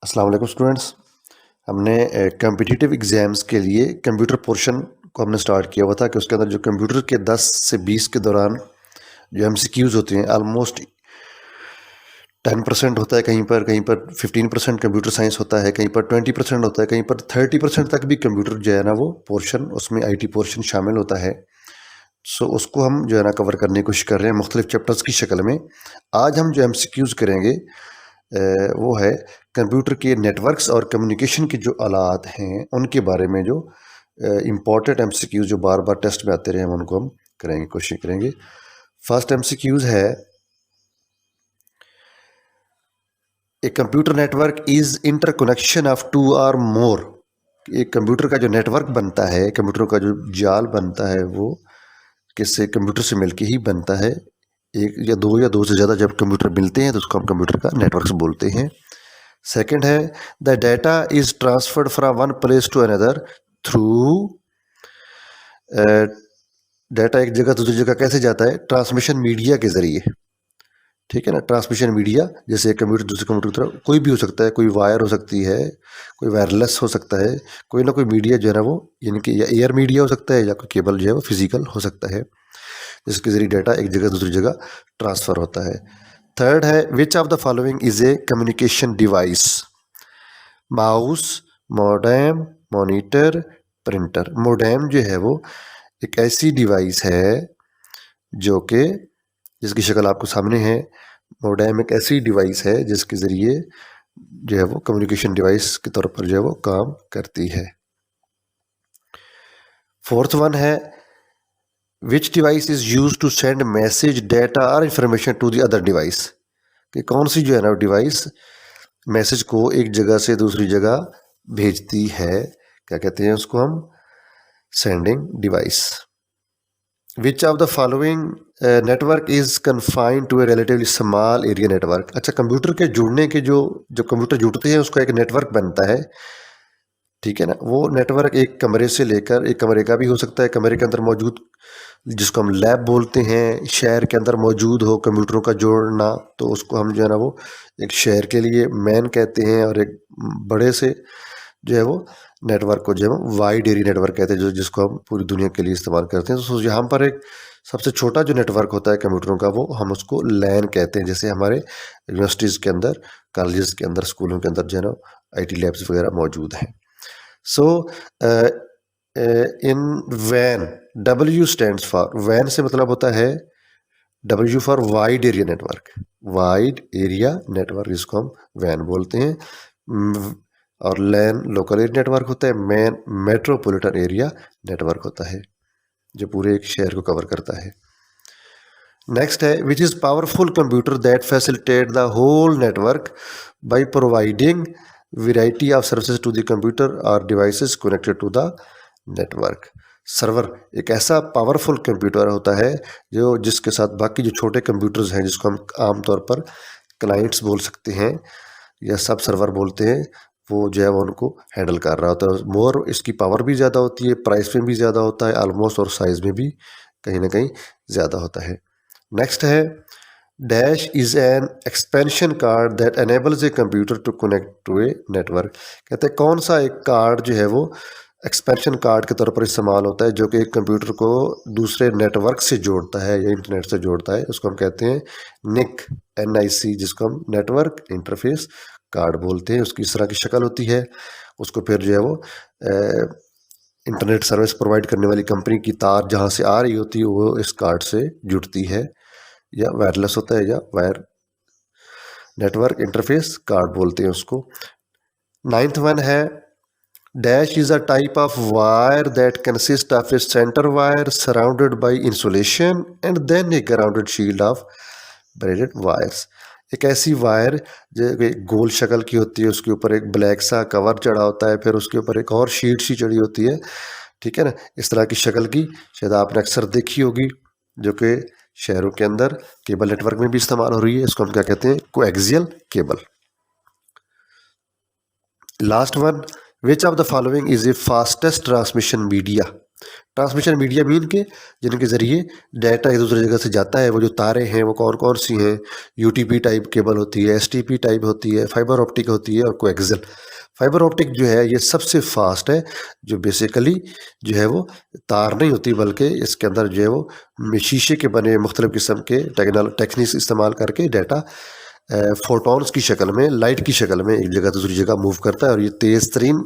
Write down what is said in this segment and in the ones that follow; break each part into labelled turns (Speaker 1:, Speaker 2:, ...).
Speaker 1: अस्सलाम वालेकुम स्टूडेंट्स। हमने कम्पिटिटिव एग्ज़ाम्स के लिए कंप्यूटर पोर्शन को हमने स्टार्ट किया हुआ था कि उसके अंदर जो कंप्यूटर के 10 से 20 के दौरान जो एमसीक्यूज़ होते हैं ऑलमोस्ट 10% होता है, कहीं पर 15% कंप्यूटर साइंस होता है, कहीं पर 20% होता है, कहीं पर 30% तक भी कंप्यूटर जो है ना वो पोर्शन उसमें आईटी पोर्शन शामिल होता है। सो उसको हम जो है ना कवर करने की कोशिश कर रहे हैं मुख्तलिफ चैप्टर्स की शक्ल में। आज हम जो एमसीक्यूज़ करेंगे वो है कंप्यूटर के नेटवर्क्स और कम्युनिकेशन के जो आलात हैं उनके बारे में जो इम्पॉर्टेंट एमसीक्यूज़ जो बार बार टेस्ट में आते रहे हैं उनको हम करेंगे, कोशिश करेंगे। फर्स्ट एमसीक्यूज़ है, a computer network is interconnection of two और मोर। एक कंप्यूटर का जो नेटवर्क बनता है, कंप्यूटर का जो जाल बनता है वो किससे, कंप्यूटर से मिलके ही बनता है। एक या दो से ज़्यादा जब कंप्यूटर मिलते हैं तो उसको हम कंप्यूटर का नेटवर्क बोलते हैं। सेकंड है, the data is transferred from one place to another through. Data एक जगह दूसरी जगह कैसे जाता है? ट्रांसमिशन मीडिया के ज़रिए। ठीक है ना, ट्रांसमिशन मीडिया जैसे एक कंप्यूटर दूसरे कंप्यूटर की तरफ कोई भी हो सकता है, कोई वायर हो सकती है, कोई वायरलेस हो सकता है, कोई ना कोई मीडिया जो है ना वो यानी कि या एयर मीडिया हो सकता है या कोई केबल जो है वो फिजिकल हो सकता है जिसके ज़रिए डाटा एक जगह दूसरी जगह ट्रांसफ़र होता है। थर्ड है, विच of the following is a communication device? Mouse, modem, monitor, printer. Modem जो है वो एक ऐसी डिवाइस है जो कि जिसकी शक्ल आपको सामने है। मोडेम एक ऐसी डिवाइस है जिसके ज़रिए जो है वो कम्युनिकेशन डिवाइस के तौर पर जो है वो काम करती है। फोर्थ वन है, which device is use to send message, data और information to the other device? कि कौन सी जो है ना डिवाइस मैसेज को एक जगह से दूसरी जगह भेजती है, क्या कहते हैं उसको हम? Sending device. Which of the following network is confined to a relatively small area network? अच्छा, कंप्यूटर के जुड़ने के जो कंप्यूटर जुड़ते हैं उसका एक नेटवर्क बनता है, ठीक है ना। वो नेटवर्क एक कमरे से लेकर, एक कमरे का भी हो सकता है, कमरे के अंदर मौजूद जिसको हम लैब बोलते हैं, शहर के अंदर मौजूद हो कंप्यूटरों का जोड़ना, तो उसको हम जो है ना वो एक शहर के लिए मैन कहते हैं, और एक बड़े से जो है वो नेटवर्क को जो है वाइड एरिया नेटवर्क कहते हैं, जो जिसको हम पूरी दुनिया के लिए इस्तेमाल करते हैं। तो यहाँ पर एक सबसे छोटा जो नेटवर्क होता है कंप्यूटरों का वो हम उसको लैन कहते हैं। जैसे हमारे यूनिवर्सिटीज़ के अंदर, कॉलेजेस के अंदर, स्कूलों के अंदर जो है ना IT लैब्स वगैरह मौजूद हैं। सो इन वैन, W स्टैंड्स फॉर, वैन से मतलब होता है W for wide area network. Wide area network जिसको हम वैन बोलते हैं। और लैन लोकल एरिया नेटवर्क होता है, मैन मेट्रोपॉलिटन एरिया नेटवर्क होता है जो पूरे एक शहर को कवर करता है। नेक्स्ट है, which is powerful computer that facilitate the whole network by providing variety of services to the computer और devices connected to the network. Server एक ऐसा पावरफुल कंप्यूटर होता है जो जिसके साथ बाकी जो छोटे कंप्यूटर्स हैं जिसको हम आमतौर पर क्लाइंट्स बोल सकते हैं या सब सर्वर बोलते हैं, वो जो है वो उनको हैंडल कर रहा होता है। मोर इसकी पावर भी ज़्यादा होती है, प्राइस में भी ज़्यादा होता है ऑलमोस्ट, और साइज़ में भी कहीं ना कहीं ज़्यादा होता है। नेक्स्ट है, dash is an expansion card that enables a computer to connect to a network. कहते हैं कौन सा एक कार्ड जो है वो एक्सपेंशन कार्ड के तौर पर इस्तेमाल होता है जो कि एक कंप्यूटर को दूसरे नेटवर्क से जोड़ता है या इंटरनेट से जोड़ता है, उसको हम कहते हैं NIC, NIC, जिसको हम नेटवर्क इंटरफेस कार्ड बोलते हैं। उसकी इस तरह की शक्ल होती है। उसको फिर जो है वो इंटरनेट सर्विस प्रोवाइड करने वाली कंपनी की तार जहाँ से आ रही होती है वो इस कार्ड से जुड़ती है, या वायरलेस होता है या वायर, नेटवर्क इंटरफेस कार्ड बोलते हैं उसको। नाइन्थ वन है, dash is a type of wire that consist of a centre wire surrounded by insulation and then a grounded shield of braided wires. एक ऐसी वायर जो गोल शक्ल की होती है, उसके ऊपर एक ब्लैक सा कवर चढ़ा होता है, फिर उसके ऊपर एक और शीट सी चढ़ी होती है, ठीक है ना। इस तरह की शक्ल की शायद आपने अक्सर देखी होगी, जो कि शहरों के अंदर केबल नेटवर्क में भी इस्तेमाल हो रही है। इसको हम क्या कहते हैं? Coaxial cable. Last one, which of the following is a fastest transmission media? Transmission medium इनके जिनके ज़रिए डाटा एक दूसरी जगह से जाता है, वो जो तारें हैं वो कौन कौन सी हैं, यूटीपी टाइप केबल होती है, एसटीपी टाइप होती है, फाइबर ऑप्टिक होती है और कोएक्सियल। फाइबर ऑप्टिक जो है ये सबसे फास्ट है, जो बेसिकली जो है वो तार नहीं होती बल्कि इसके अंदर जो है वो शीशे के बने मुख्तलिफ किस्म के टेक्निक्स इस्तेमाल करके डाटा फोटॉन्स की शक्ल में, लाइट की शक्ल में एक जगह दूसरी जगह मूव करता है, और ये तेज़ तरीन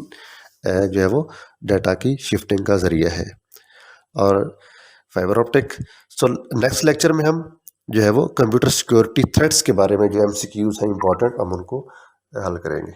Speaker 1: जो है वो डाटा की शिफ्टिंग का ज़रिया है। और fibre optic, so next lecture में हम जो है वो कंप्यूटर सिक्योरिटी थ्रेट्स के बारे में जो एमसीक्यूज हैं इंपॉर्टेंट, हम उनको हल करेंगे।